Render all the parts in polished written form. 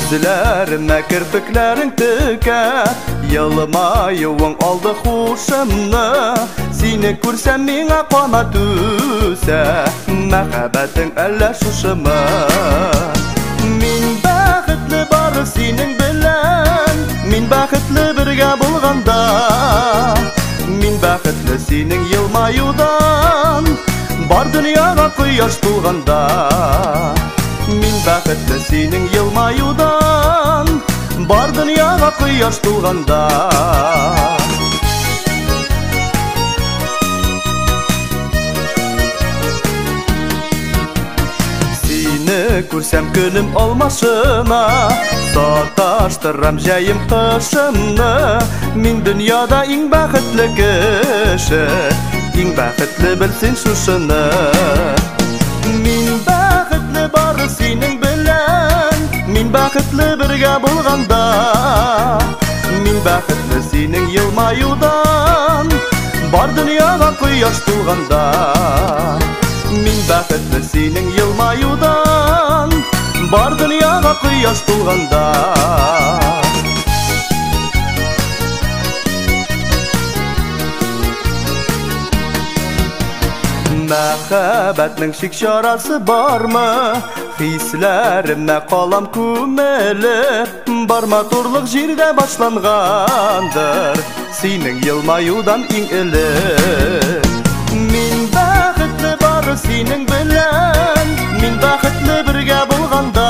Күзләрімә кірпіклерің тіке, елмаюың алды хушымны. Сені көрсем миңа қана түсе, мәхәббәтің әллә шушымы. Мин бәхетле бары синең белән, мин бәхетле бергә булганда. Мин бәхетле синең елмаюдан, бар дөньяга кояш тулганда. Мин бәхетле синең елмаюдан, бар дөньяга кояш тулганда. Сине күрсәм көнем алмашына, саташтырам җәем кышымны. Мин дөньяда иң бәхетле кеше, иң бәхетле белсен шушыны. Мин бәхетле бары синең белән, мин бәхетле бергә булганда. Мин бәхетле синең елмаюдан, бар дөньяга кояш тулганда. Мин бәхетле синең елмаюдан, бар дөньяга кояш тулганда. Мәхәббәтнең шик чарасы бармы? Хисләремә калам күмелеп, бар матурлык җирдә башлангандыр, синең елмаюдан иң элек. Мин бәхетле бары синең белән, мин бәхетле бергә булганда.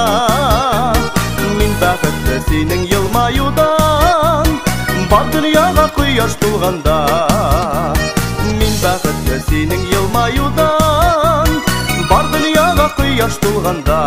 Мин бәхетле синең елмаюдан, бар дөньяга кояш тулганда. Мин бәхетле синең елмаюдан, бар дөньяга кояш тулганда.